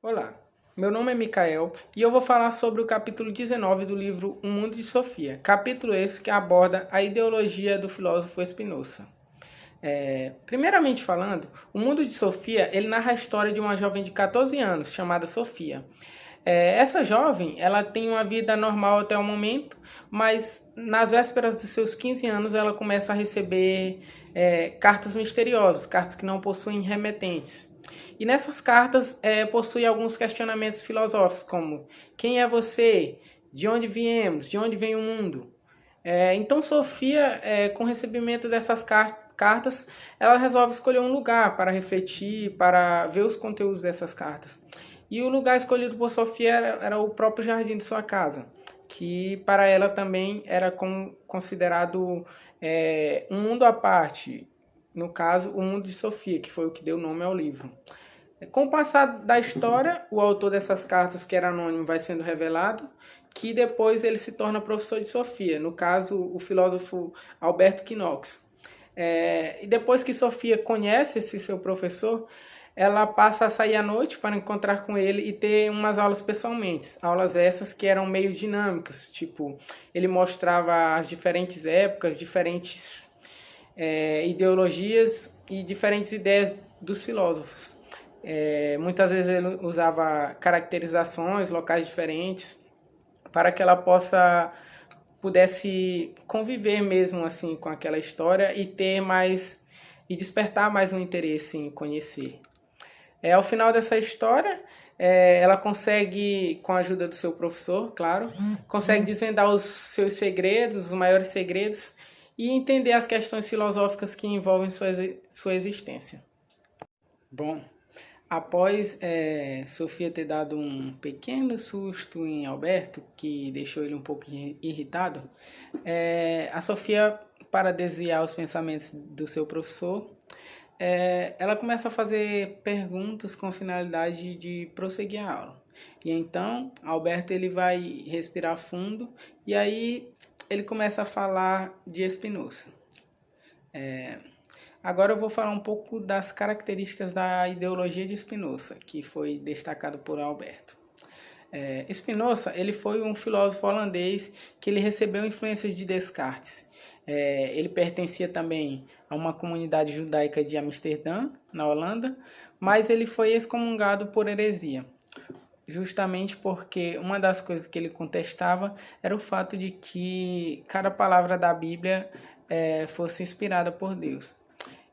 Olá, meu nome é Mikael e eu vou falar sobre o capítulo 19 do livro O Mundo de Sofia, capítulo esse que aborda a ideologia do filósofo Spinoza. Primeiramente falando, O Mundo de Sofia ele narra a história de uma jovem de 14 anos chamada Sofia. Essa jovem ela tem uma vida normal até o momento, mas nas vésperas dos seus 15 anos ela começa a receber cartas misteriosas, cartas que não possuem remetentes. E nessas cartas possui alguns questionamentos filosóficos, como quem é você? De onde viemos? De onde vem o mundo? Então Sofia, com o recebimento dessas cartas, ela resolve escolher um lugar para refletir, para ver os conteúdos dessas cartas. E o lugar escolhido por Sofia era o próprio jardim de sua casa, que para ela também era considerado um mundo à parte, no caso, o mundo de Sofia, que foi o que deu nome ao livro. Com o passar da história, o autor dessas cartas, que era anônimo, vai sendo revelado, que depois ele se torna professor de Sofia, no caso, o filósofo Alberto Quinox. E depois que Sofia conhece esse seu professor, ela passa a sair à noite para encontrar com ele e ter umas aulas pessoalmente. Aulas essas que eram meio dinâmicas, tipo, ele mostrava as diferentes épocas, diferentes ideologias e diferentes ideias dos filósofos. Muitas vezes ele usava caracterizações, locais diferentes, para que ela pudesse conviver mesmo assim com aquela história e ter mais e despertar mais um interesse em conhecer. Ao final dessa história, ela consegue, com a ajuda do seu professor, claro, consegue desvendar os seus segredos, os maiores segredos, e entender as questões filosóficas que envolvem sua existência. Bom, após Sofia ter dado um pequeno susto em Alberto, que deixou ele um pouco irritado, a Sofia, para desviar os pensamentos do seu professor, ela começa a fazer perguntas com finalidade de prosseguir a aula. E então, Alberto ele vai respirar fundo e aí ele começa a falar de Spinoza. Agora eu vou falar um pouco das características da ideologia de Spinoza, que foi destacado por Alberto. Spinoza ele foi um filósofo holandês que ele recebeu influências de Descartes. Ele pertencia também a uma comunidade judaica de Amsterdã, na Holanda, mas ele foi excomungado por heresia, justamente porque uma das coisas que ele contestava era o fato de que cada palavra da Bíblia fosse inspirada por Deus.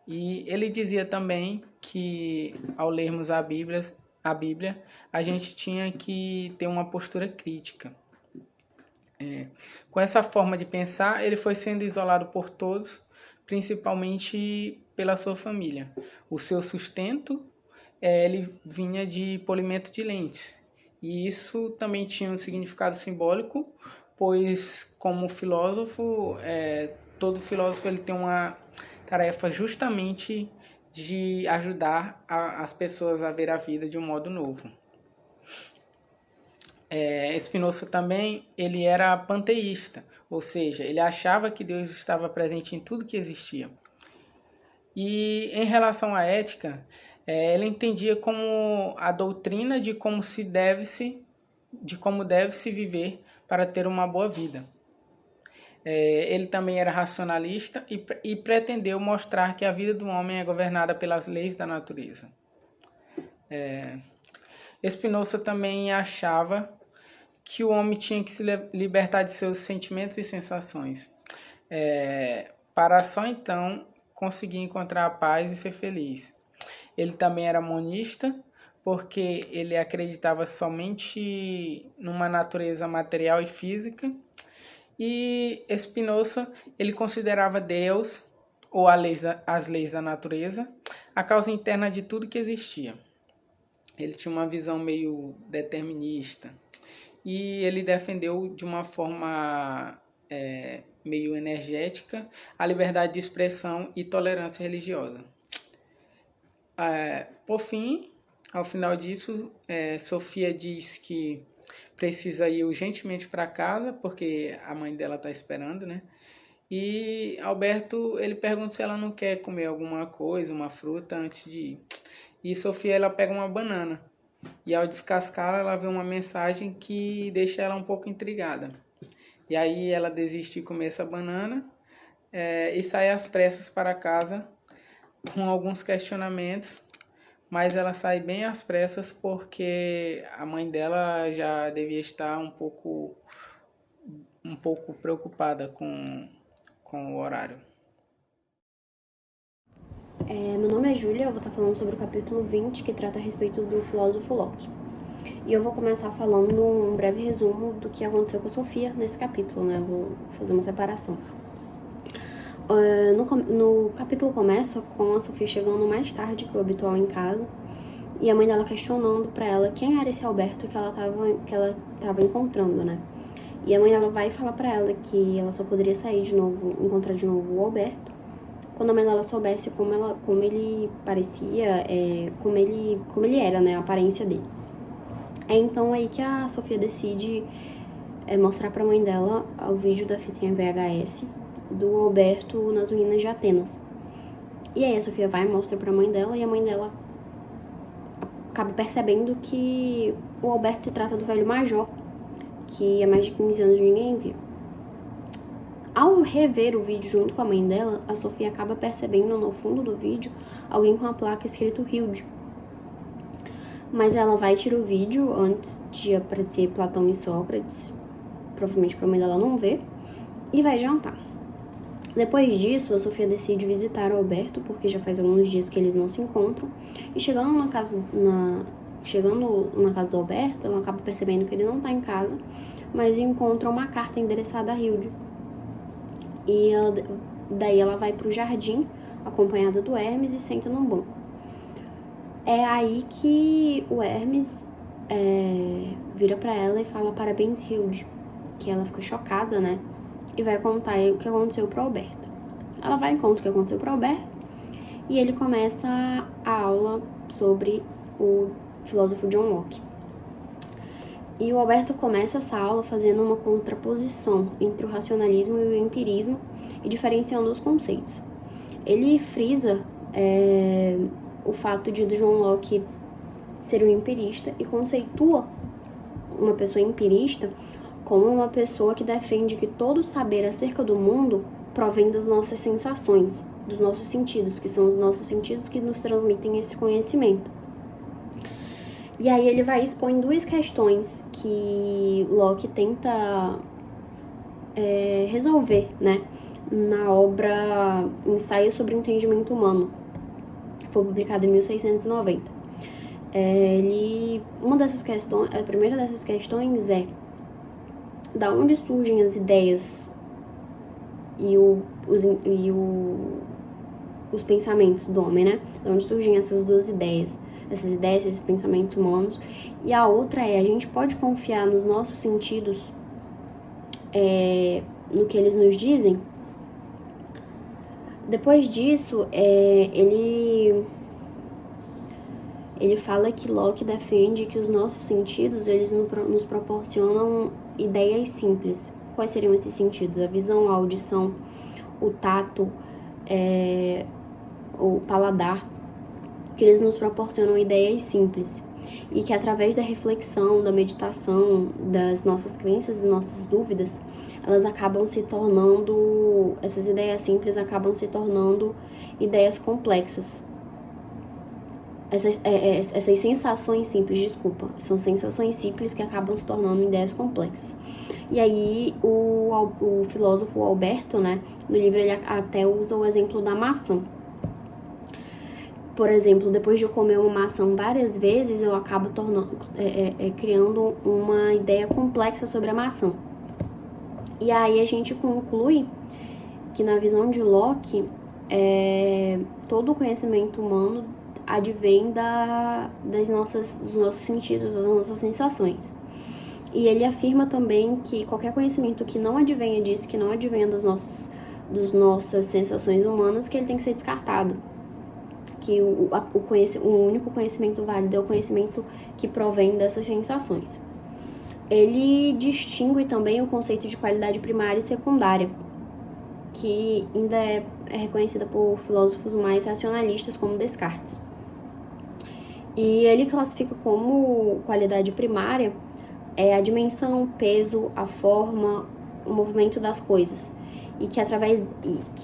E ele dizia também que ao lermos a Bíblia, a gente tinha que ter uma postura crítica. Com essa forma de pensar, ele foi sendo isolado por todos, principalmente pela sua família. O seu sustento, ele vinha de polimento de lentes. E isso também tinha um significado simbólico, pois como filósofo, todo filósofo ele tem uma tarefa justamente de ajudar as pessoas a ver a vida de um modo novo. Spinoza também ele era panteísta, ou seja, ele achava que Deus estava presente em tudo que existia. E em relação à ética, ele entendia como a doutrina de como deve se viver para ter uma boa vida. Ele também era racionalista e pretendeu mostrar que a vida do homem é governada pelas leis da natureza. Spinoza também achava que o homem tinha que se libertar de seus sentimentos e sensações, para só então conseguir encontrar a paz e ser feliz. Ele também era monista, porque ele acreditava somente numa natureza material e física. E Spinoza, ele considerava Deus, ou as leis da natureza, a causa interna de tudo que existia. Ele tinha uma visão meio determinista. E ele defendeu de uma forma meio energética a liberdade de expressão e tolerância religiosa. Por fim, ao final disso, Sofia diz que precisa ir urgentemente para casa, porque a mãe dela está esperando, né? E Alberto, ele pergunta se ela não quer comer alguma coisa, uma fruta, antes de ir. E Sofia, ela pega uma banana. e ao descascar ela vê uma mensagem que deixa ela um pouco intrigada. E aí ela desiste de comer essa banana e sai às pressas para casa com alguns questionamentos, mas ela sai bem às pressas porque a mãe dela já devia estar um pouco preocupada com o horário. Meu nome é Júlia, eu vou estar falando sobre o capítulo 20, que trata a respeito do filósofo Locke. E eu vou começar falando um breve resumo do que aconteceu com a Sofia nesse capítulo, né? Eu vou fazer uma separação. No capítulo começa com a Sofia chegando mais tarde que o habitual em casa, e a mãe dela questionando pra ela quem era esse Alberto que ela tava encontrando, né? E a mãe dela vai falar pra ela que ela só poderia sair de novo, encontrar de novo o Alberto, quando a mãe dela soubesse como ele parecia, como ele era, né, a aparência dele. É então aí que a Sofia decide mostrar pra mãe dela o vídeo da fitinha VHS do Alberto nas ruínas de Atenas. E aí a Sofia vai e mostra pra mãe dela, e a mãe dela acaba percebendo que o Alberto se trata do velho major, que há mais de 15 anos ninguém viu. Ao rever o vídeo junto com a mãe dela, a Sofia acaba percebendo no fundo do vídeo alguém com a placa escrito Hilde. Mas ela vai tirar o vídeo antes de aparecer Platão e Sócrates, provavelmente pra mãe dela não ver, e vai jantar. Depois disso, a Sofia decide visitar o Alberto, porque já faz alguns dias que eles não se encontram, e chegando na casa do Alberto, ela acaba percebendo que ele não tá em casa, mas encontra uma carta endereçada a Hilde. E daí ela vai pro jardim, acompanhada do Hermes, e senta num banco. É aí que o Hermes vira pra ela e fala parabéns, Hilde, que ela fica chocada, né? E vai contar o que aconteceu pro Alberto. Ela vai e conta o que aconteceu pro Alberto, e ele começa a aula sobre o filósofo John Locke. E o Alberto começa essa aula fazendo uma contraposição entre o racionalismo e o empirismo e diferenciando os conceitos. Ele frisa o fato de John Locke ser um empirista e conceitua uma pessoa empirista como uma pessoa que defende que todo saber acerca do mundo provém das nossas sensações, dos nossos sentidos, que são os nossos sentidos que nos transmitem esse conhecimento. E aí ele vai expor duas questões que Locke tenta resolver, né, na obra Ensaio sobre o Entendimento Humano, que foi publicada em 1690. A primeira dessas questões é: da onde surgem as ideias e os pensamentos do homem, né? Da onde surgem essas duas ideias, esses pensamentos humanos. E a outra é: a gente pode confiar nos nossos sentidos, no que eles nos dizem? Depois disso, ele fala que Locke defende que os nossos sentidos, eles nos proporcionam ideias simples. Quais seriam esses sentidos? A visão, a audição, o tato, o paladar, que eles nos proporcionam ideias simples. E que através da reflexão, da meditação, das nossas crenças e nossas dúvidas, elas acabam se tornando, essas ideias simples acabam se tornando ideias complexas. Essas sensações simples, são sensações simples que acabam se tornando ideias complexas. E aí o filósofo Alberto, né, no livro ele até usa o exemplo da maçã. Por exemplo, depois de eu comer uma maçã várias vezes, eu acabo criando uma ideia complexa sobre a maçã. E aí a gente conclui que na visão de Locke, todo o conhecimento humano advém dos nossos sentidos, das nossas sensações. E ele afirma também que qualquer conhecimento que não advenha disso, que não advenha das nossas sensações humanas, que ele tem que ser descartado. Que o único conhecimento válido é o conhecimento que provém dessas sensações. Ele distingue também o conceito de qualidade primária e secundária, que ainda é reconhecida por filósofos mais racionalistas como Descartes. E ele classifica como qualidade primária a dimensão, peso, a forma, o movimento das coisas. E que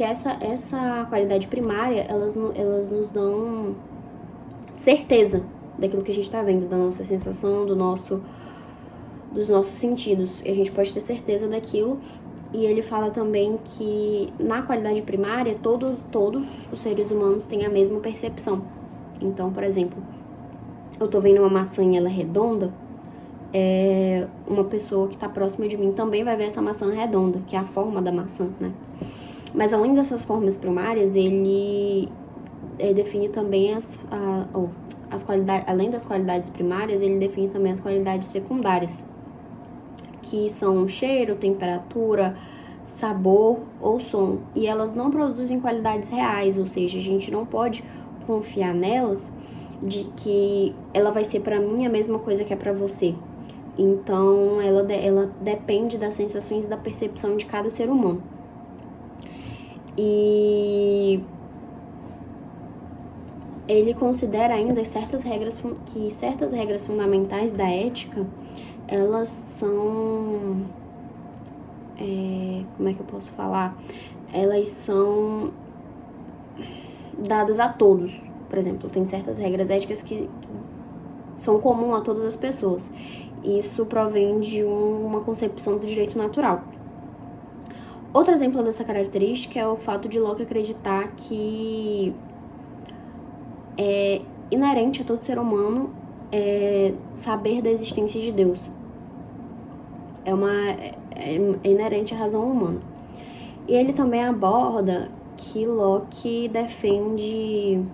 essa qualidade primária, elas nos dão certeza daquilo que a gente está vendo, da nossa sensação, dos nossos sentidos. E a gente pode ter certeza daquilo. E ele fala também que na qualidade primária, todos os seres humanos têm a mesma percepção. Então, por exemplo, eu tô vendo uma maçã e ela é redonda, uma pessoa que tá próxima de mim também vai ver essa maçã redonda, que é a forma da maçã, né? Mas além dessas formas primárias, ele define também as qualidades, além das qualidades primárias, ele define também as qualidades secundárias, que são cheiro, temperatura, sabor ou som. E elas não produzem qualidades reais, ou seja, a gente não pode confiar nelas de que ela vai ser para mim a mesma coisa que é para você. Então, ela depende das sensações e da percepção de cada ser humano. E ele considera ainda que certas regras fundamentais da ética, elas são... como é que eu posso falar? Elas são dadas a todos. Por exemplo, tem certas regras éticas que são comuns a todas as pessoas. Isso provém de uma concepção do direito natural. Outro exemplo dessa característica é o fato de Locke acreditar que é inerente a todo ser humano saber da existência de Deus. É inerente à razão humana. E ele também aborda que Locke defende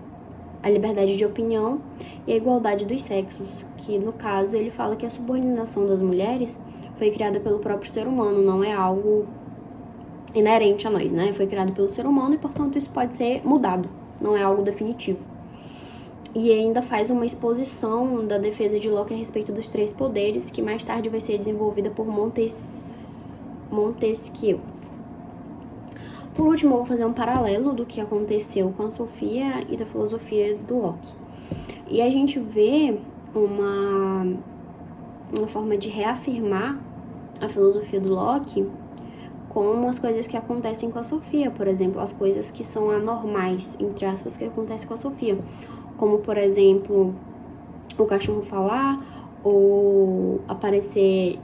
a liberdade de opinião e a igualdade dos sexos, que no caso ele fala que a subordinação das mulheres foi criada pelo próprio ser humano, não é algo inerente a nós, né? Foi criado pelo ser humano e, portanto, isso pode ser mudado, não é algo definitivo. E ainda faz uma exposição da defesa de Locke a respeito dos 3 poderes, que mais tarde vai ser desenvolvida por Montesquieu. Por último, eu vou fazer um paralelo do que aconteceu com a Sofia e da filosofia do Locke. E a gente vê uma forma de reafirmar a filosofia do Locke com as coisas que acontecem com a Sofia, por exemplo, as coisas que são anormais, entre aspas, que acontecem com a Sofia. Como, por exemplo, o cachorro falar, ou aparecer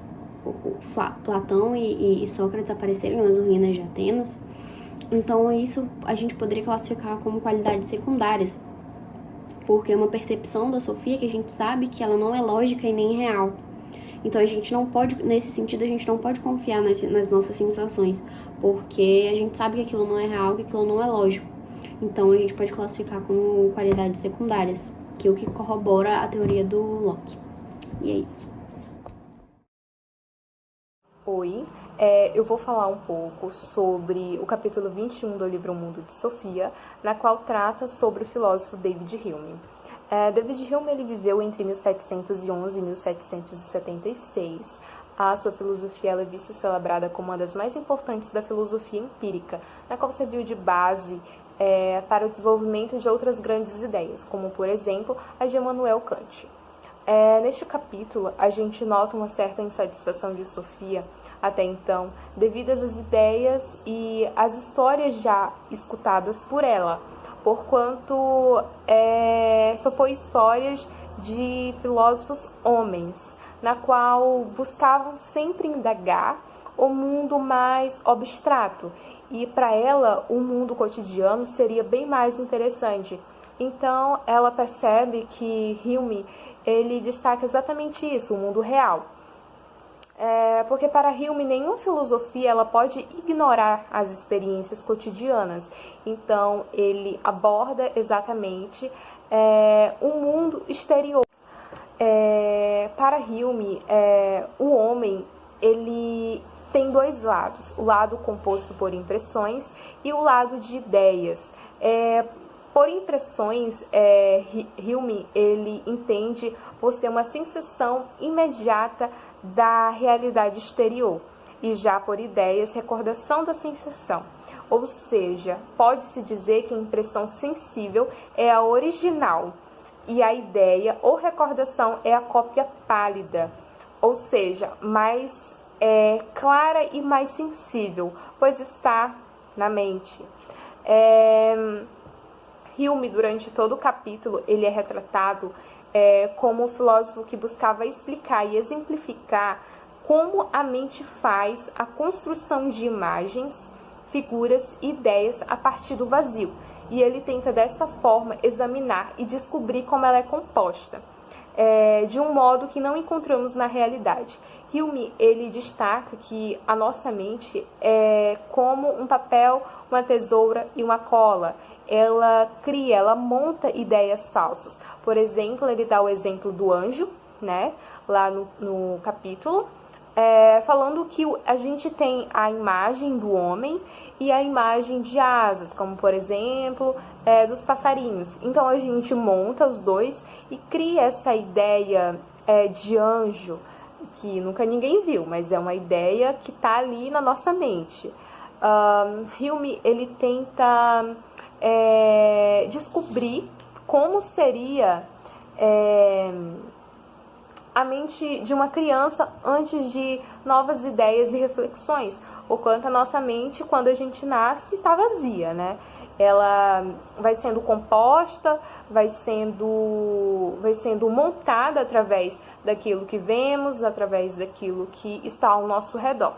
Platão e Sócrates aparecerem nas ruínas de Atenas. Então, isso a gente poderia classificar como qualidades secundárias, porque é uma percepção da Sofia que a gente sabe que ela não é lógica e nem real. Então, a gente não pode, nesse sentido, a gente não pode confiar nas nossas sensações, porque a gente sabe que aquilo não é real, que aquilo não é lógico. Então, a gente pode classificar como qualidades secundárias, que é o que corrobora a teoria do Locke. E é isso. Oi, eu vou falar um pouco sobre o capítulo 21 do livro O Mundo de Sofia, na qual trata sobre o filósofo David Hume. David Hume ele viveu entre 1711 e 1776. A sua filosofia é vista e celebrada como uma das mais importantes da filosofia empírica, na qual serviu de base para o desenvolvimento de outras grandes ideias, como, por exemplo, a de Immanuel Kant. Neste capítulo, a gente nota uma certa insatisfação de Sofia, até então, devido às ideias e às histórias já escutadas por ela, porquanto só foi histórias de filósofos homens, na qual buscavam sempre indagar o mundo mais abstrato, e para ela o mundo cotidiano seria bem mais interessante. Então ela percebe que Hume ele destaca exatamente isso, o mundo real. Porque para Hume nenhuma filosofia ela pode ignorar as experiências cotidianas. Então ele aborda exatamente o mundo exterior. Para Hume, o homem ele tem 2 lados, o lado composto por impressões e o lado de ideias. Por impressões, Hume ele entende por ser uma sensação imediata da realidade exterior, e já por ideias, recordação da sensação. Ou seja, pode-se dizer que a impressão sensível é a original, e a ideia ou recordação é a cópia pálida, ou seja, mais clara e mais sensível, pois está na mente. Hume, durante todo o capítulo, ele é retratado como um filósofo que buscava explicar e exemplificar como a mente faz a construção de imagens, figuras e ideias a partir do vazio. E ele tenta, desta forma, examinar e descobrir como ela é composta, de um modo que não encontramos na realidade. Hume, ele destaca que a nossa mente é como um papel, uma tesoura e uma cola. Ela cria, ela monta ideias falsas. Por exemplo, ele dá o exemplo do anjo, né, lá no capítulo, falando que a gente tem a imagem do homem e a imagem de asas, como por exemplo, dos passarinhos. Então a gente monta os dois e cria essa ideia de anjo, que nunca ninguém viu, mas é uma ideia que está ali na nossa mente. Hume, ele tenta descobrir como seria a mente de uma criança antes de novas ideias e reflexões, o quanto a nossa mente, quando a gente nasce, está vazia, né? Ela vai sendo composta, vai sendo montada através daquilo que vemos, através daquilo que está ao nosso redor.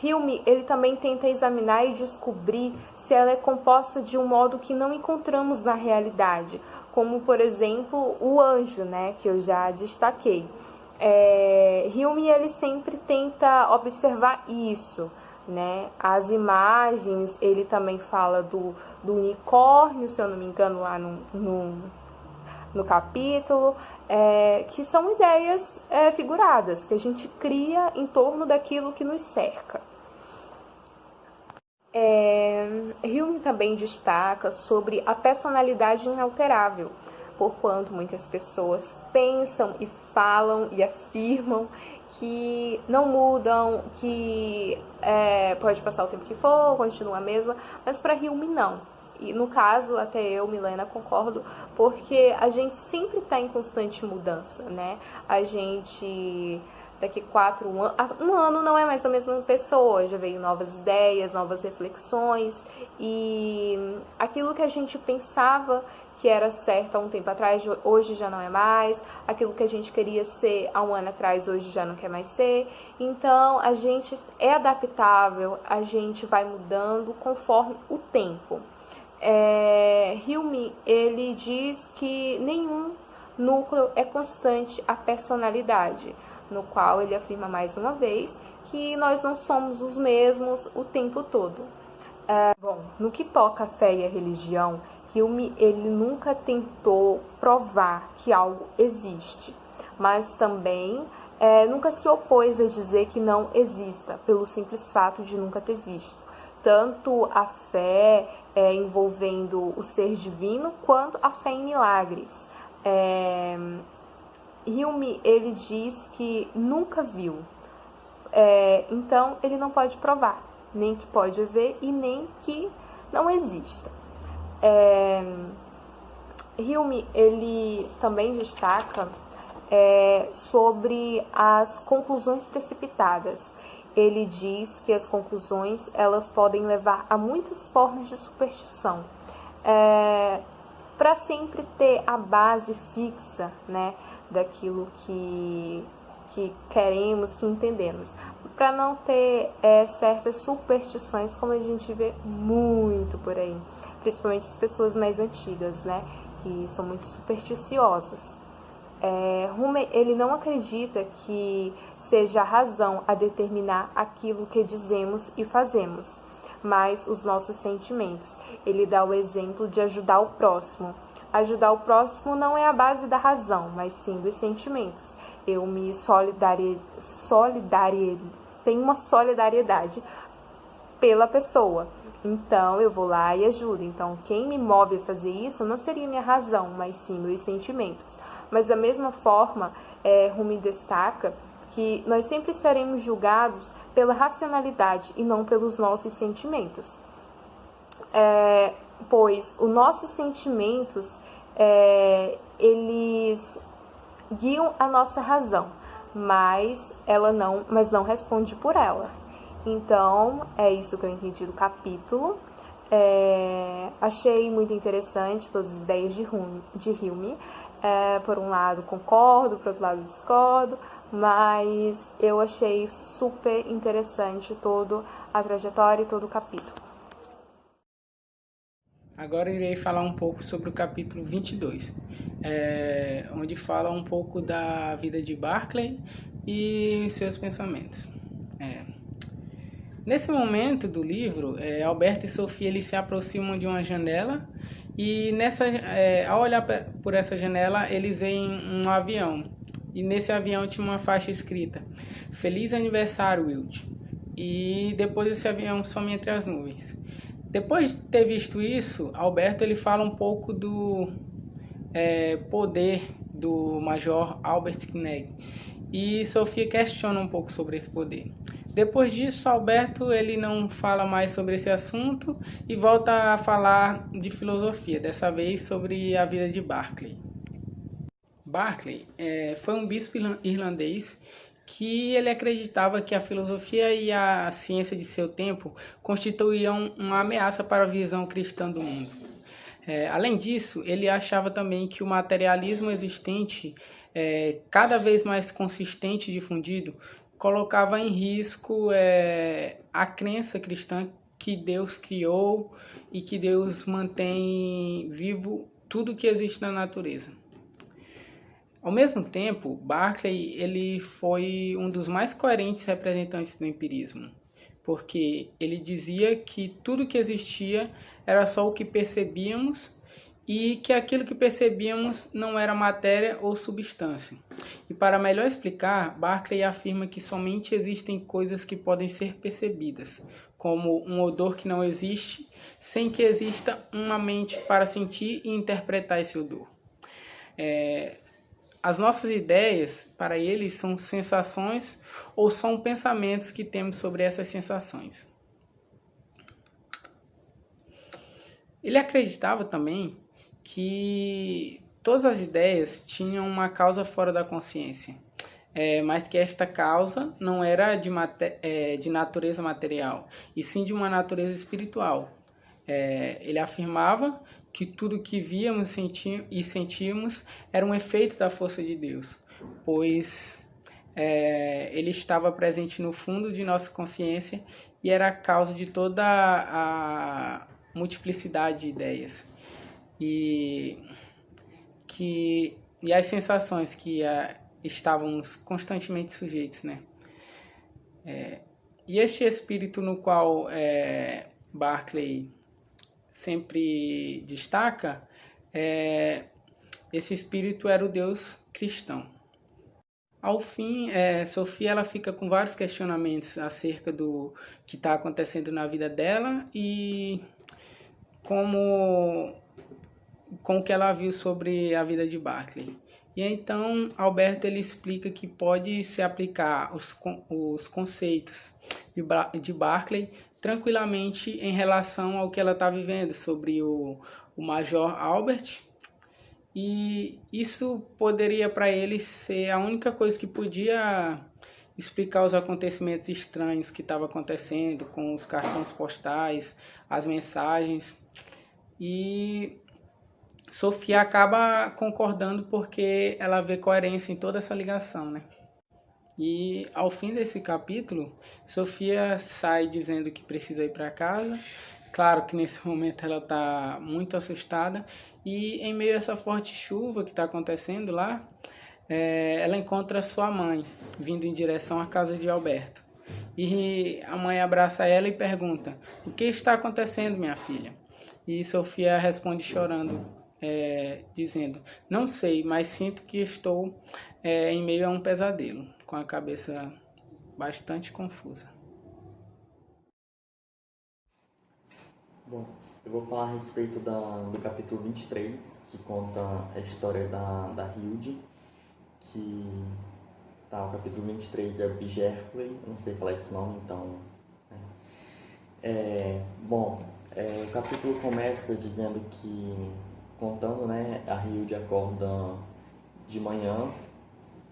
Hume, ele também tenta examinar e descobrir se ela é composta de um modo que não encontramos na realidade, como, por exemplo, o anjo, né, que eu já destaquei. Hume, ele sempre tenta observar isso, né? As imagens, ele também fala do unicórnio, se eu não me engano, lá no capítulo, que são ideias figuradas, que a gente cria em torno daquilo que nos cerca. Hume também destaca sobre a personalidade inalterável, porquanto muitas pessoas pensam e falam e afirmam que não mudam, que pode passar o tempo que for, continua a mesma, mas para Hume não. E no caso, até eu, Milena, concordo, porque a gente sempre está em constante mudança, né? A gente, daqui 4 anos, um ano não é mais a mesma pessoa, já veio novas ideias, novas reflexões, e aquilo que a gente pensava que era certo há um tempo atrás, hoje já não é mais. Aquilo que a gente queria ser há um ano atrás, hoje já não quer mais ser. Então, a gente é adaptável, a gente vai mudando conforme o tempo. Hume, ele diz que nenhum núcleo é constante à personalidade, no qual ele afirma mais uma vez que nós não somos os mesmos o tempo todo. Bom, no que toca a fé e a religião, Hume, ele nunca tentou provar que algo existe, mas também nunca se opôs a dizer que não exista, pelo simples fato de nunca ter visto. Tanto a fé envolvendo o ser divino, quanto a fé em milagres. Hume, ele diz que nunca viu, então ele não pode provar, nem que pode haver e nem que não exista. Hume, ele também destaca sobre as conclusões precipitadas. Ele diz que as conclusões, elas podem levar a muitas formas de superstição, para sempre ter a base fixa, né, daquilo que queremos, que entendemos, para não ter certas superstições, como a gente vê muito por aí, principalmente as pessoas mais antigas, né, que são muito supersticiosas. Hume, ele não acredita que seja a razão a determinar aquilo que dizemos e fazemos, mas os nossos sentimentos. Ele dá o exemplo de ajudar o próximo. Ajudar o próximo não é a base da razão, mas sim dos sentimentos. Eu me tenho uma solidariedade pela pessoa. Então, eu vou lá e ajudo. Então, quem me move a fazer isso não seria minha razão, mas sim meus sentimentos. Mas, da mesma forma, Hume destaca que nós sempre seremos julgados pela racionalidade e não pelos nossos sentimentos. Pois os nossos sentimentos, eles guiam a nossa razão, mas não responde por ela. Então, é isso que eu entendi do capítulo. Achei muito interessante todas as ideias de Hume. Por um lado concordo, por outro lado discordo, mas eu achei super interessante toda a trajetória e todo o capítulo. Agora irei falar um pouco sobre o capítulo 22, onde fala um pouco da vida de Barclay e seus pensamentos. Nesse momento do livro, Alberto e Sofia eles se aproximam de uma janela e ao olhar por essa janela eles veem um avião. E nesse avião tinha uma faixa escrita: Feliz aniversário, Wilt. E depois esse avião some entre as nuvens. Depois de ter visto isso, Alberto ele fala um pouco do poder do Major Albert Knegg. E Sofia questiona um pouco sobre esse poder. Depois disso, Alberto ele não fala mais sobre esse assunto e volta a falar de filosofia, dessa vez sobre a vida de Barclay. Barclay foi um bispo irlandês que ele acreditava que a filosofia e a ciência de seu tempo constituíam uma ameaça para a visão cristã do mundo. Além disso, ele achava também que o materialismo existente, cada vez mais consistente e difundido, colocava em risco a crença cristã que Deus criou e que Deus mantém vivo tudo que existe na natureza. Ao mesmo tempo, Barclay ele foi um dos mais coerentes representantes do empirismo, porque ele dizia que tudo que existia era só o que percebíamos e que aquilo que percebíamos não era matéria ou substância. E para melhor explicar, Barclay afirma que somente existem coisas que podem ser percebidas, como um odor que não existe, sem que exista uma mente para sentir e interpretar esse odor. As nossas ideias, para ele, são sensações ou são pensamentos que temos sobre essas sensações. Ele acreditava também que todas as ideias tinham uma causa fora da consciência, mas que esta causa não era de natureza material, e sim de uma natureza espiritual. Ele afirmava que tudo que víamos e sentíamos era um efeito da força de Deus, pois ele estava presente no fundo de nossa consciência e era a causa de toda a multiplicidade de ideias. E as sensações que estávamos constantemente sujeitos, né? E este espírito no qual Barclay sempre destaca, esse espírito era o Deus cristão. Ao fim, Sofia ela fica com vários questionamentos acerca do que está acontecendo na vida dela e com o que ela viu sobre a vida de Barclay. E então Alberto ele explica que pode se aplicar os conceitos de Barclay tranquilamente em relação ao que ela está vivendo sobre o Major Albert, e isso poderia para ele ser a única coisa que podia explicar os acontecimentos estranhos que estavam acontecendo com os cartões postais, as mensagens. E Sofia acaba concordando porque ela vê coerência em toda essa ligação, né? E ao fim desse capítulo, Sofia sai dizendo que precisa ir para casa. Claro que nesse momento ela está muito assustada e em meio a essa forte chuva que está acontecendo lá, ela encontra sua mãe vindo em direção à casa de Alberto. E a mãe abraça ela e pergunta: "O que está acontecendo, minha filha?" E Sofia responde chorando, dizendo: "Não sei, mas sinto que estou em meio a um pesadelo", com a cabeça bastante confusa. Bom, eu vou falar a respeito do capítulo 23, que conta a história da Hilde, que o capítulo 23 é Bjerkley, não sei falar esse nome, então... o capítulo começa dizendo que contando, né, a Hilde acorda de manhã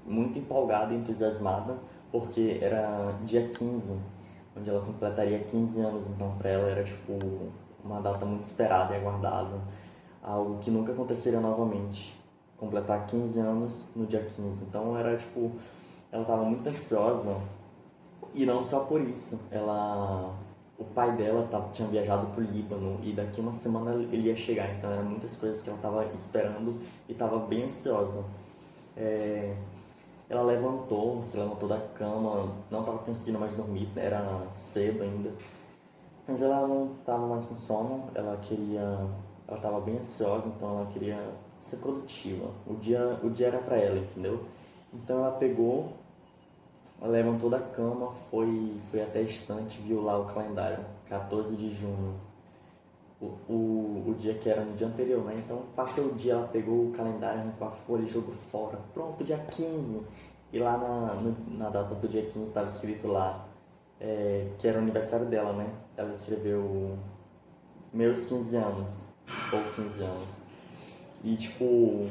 muito empolgada e entusiasmada, porque era dia 15, onde ela completaria 15 anos, então para ela era tipo uma data muito esperada e aguardada, algo que nunca aconteceria novamente, completar 15 anos no dia 15. Então era tipo, ela estava muito ansiosa, e não só por isso, o pai dela tinha viajado pro Líbano e daqui uma semana ele ia chegar, então eram muitas coisas que ela estava esperando e estava bem ansiosa. Ela se levantou da cama, não estava conseguindo mais dormir, era cedo ainda, mas ela não estava mais com sono, ela estava bem ansiosa, então ela queria ser produtiva. O dia era para ela, entendeu? Então ela levantou da cama, foi até a estante, viu lá o calendário, 14 de junho, o dia que era no dia anterior, né? Então passou o dia, ela pegou o calendário, arrancou a folha e jogou fora. Pronto, dia 15. E lá na data do dia 15 estava escrito lá que era o aniversário dela, né? Ela escreveu meus 15 anos, ou 15 anos. E tipo,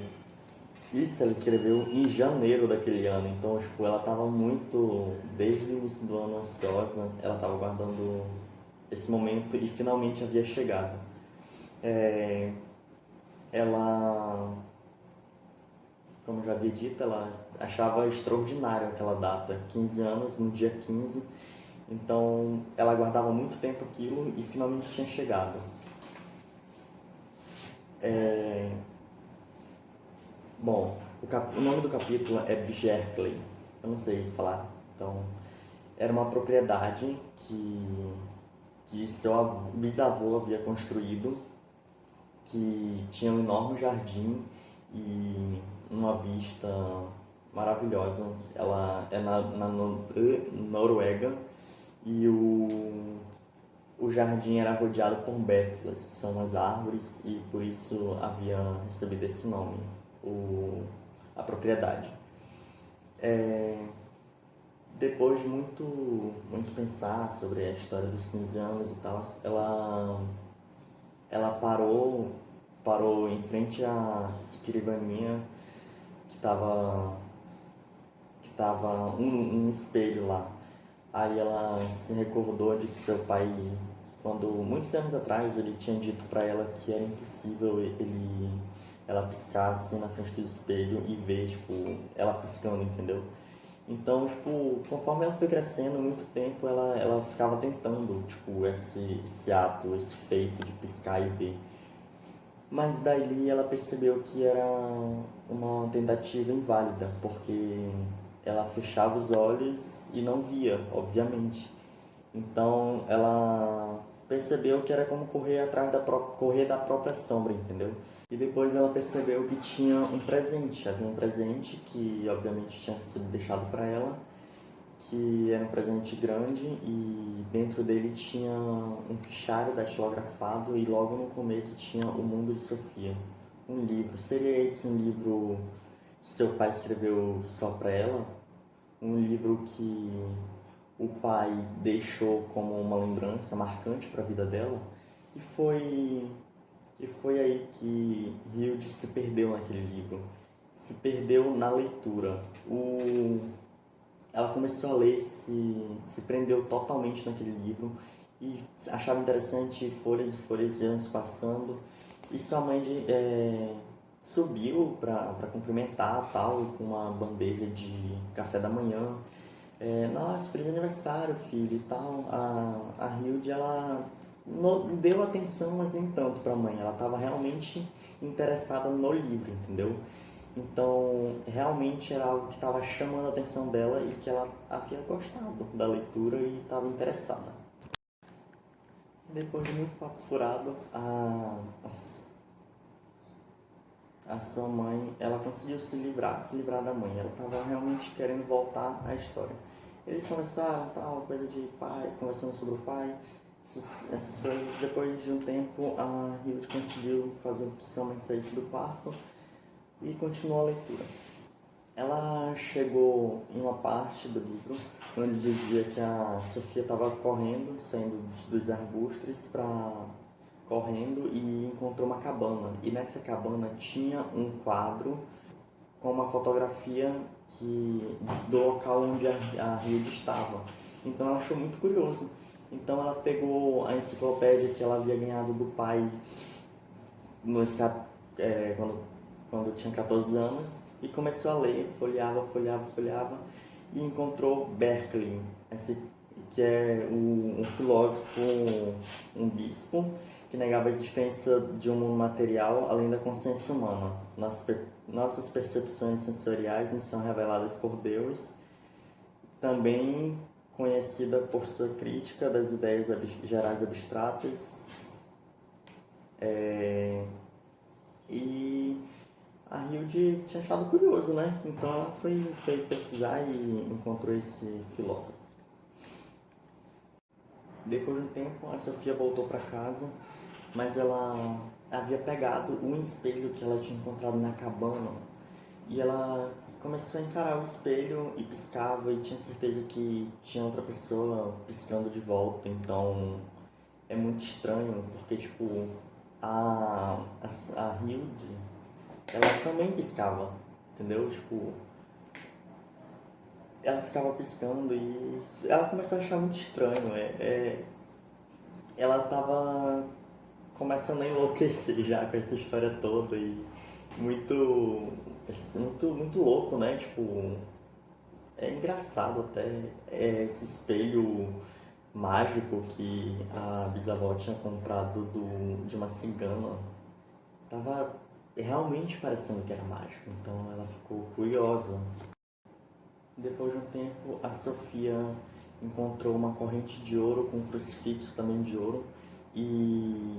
isso ela escreveu em janeiro daquele ano, então tipo, ela tava muito, desde o início do ano, ansiosa, ela tava guardando esse momento e finalmente havia chegado. Ela, como eu já havia dito, ela achava extraordinário aquela data, 15 anos, no dia 15, então ela aguardava muito tempo aquilo e finalmente tinha chegado. Bom, o nome do capítulo é Bjerkley, eu não sei falar, então era uma propriedade que seu bisavô havia construído, que tinha um enorme jardim e uma vista maravilhosa. Ela é na Noruega e o jardim era rodeado por bétulas, que são as árvores, e por isso havia recebido esse nome, a propriedade. Depois de muito pensar sobre a história dos 15 anos e tal, ela parou em frente à escrivaninha que tava um espelho lá. Aí ela se recordou de que seu pai, quando muitos anos atrás, ele tinha dito para ela que era impossível ela piscar assim na frente do espelho e ver, tipo, ela piscando, entendeu? Então, tipo, conforme ela foi crescendo, muito tempo ela ficava tentando, tipo, esse ato, esse feito de piscar e ver. Mas daí ela percebeu que era uma tentativa inválida, porque ela fechava os olhos e não via, obviamente. Então ela percebeu que era como correr da própria sombra, entendeu? E depois ela percebeu que tinha um presente, havia um presente que obviamente tinha sido deixado para ela, que era um presente grande e dentro dele tinha um fichário datilografado e logo no começo tinha O Mundo de Sofia, um livro. Seria esse um livro que seu pai escreveu só para ela? Um livro que o pai deixou como uma lembrança marcante para a vida dela? E foi aí que Hilde se perdeu naquele livro, se perdeu na leitura. Ela começou a ler, se prendeu totalmente naquele livro e achava interessante, folhas e folhas iam se passando. E sua mãe subiu para cumprimentar, tal, com uma bandeja de café da manhã. Nossa, feliz aniversário, filho, e tal. A Hilde, ela deu atenção, mas nem tanto para a mãe. Ela estava realmente interessada no livro, entendeu? Então, realmente era algo que estava chamando a atenção dela e que ela havia gostado da leitura e estava interessada. Depois de muito papo furado, a sua mãe, ela conseguiu se livrar da mãe. Ela estava realmente querendo voltar à história. Eles conversaram, tal, coisa de pai, conversando sobre o pai, essas coisas. Depois de um tempo, a Hilde conseguiu fazer com que sua mãe saísse do quarto e continuou a leitura. Ela chegou em uma parte do livro onde dizia que a Sofia estava correndo, saindo dos arbustos correndo e encontrou uma cabana. E nessa cabana tinha um quadro com uma fotografia do local onde a Hilde estava. Então ela achou muito curioso. Então ela pegou a enciclopédia que ela havia ganhado do pai quando tinha 14 anos e começou a ler, folheava e encontrou Berkeley, que é um filósofo, um bispo, que negava a existência de um mundo material além da consciência humana. Nossas percepções sensoriais nos são reveladas por Deus, também conhecida por sua crítica das ideias gerais abstratas. E a Hilde tinha achado curioso, né? Então ela foi pesquisar e encontrou esse filósofo. Depois de um tempo, a Sofia voltou para casa, mas ela havia pegado um espelho que ela tinha encontrado na cabana e ela começou a encarar o espelho e piscava e tinha certeza que tinha outra pessoa piscando de volta. Então é muito estranho porque, tipo, a Hilde, ela também piscava, entendeu? Tipo, ela ficava piscando e ela começou a achar muito estranho. Ela tava começando a enlouquecer já com essa história toda e muito louco, né? Tipo, é engraçado até esse espelho mágico que a bisavó tinha comprado de uma cigana. Tava realmente parecendo que era mágico, então ela ficou curiosa. Depois de um tempo, a Sofia encontrou uma corrente de ouro com um crucifixo também de ouro e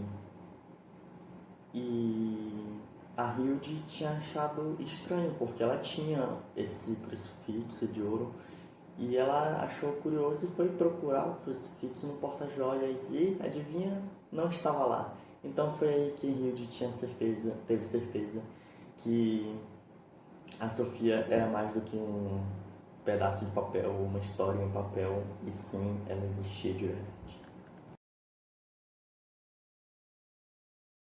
a Hilde tinha achado estranho porque ela tinha esse crucifixo de ouro e ela achou curioso e foi procurar o crucifixo no porta-joias e, adivinha, não estava lá. Então foi aí que Hilde teve certeza que a Sofia era mais do que um pedaço de papel, uma história em papel, e sim, ela existia de verdade.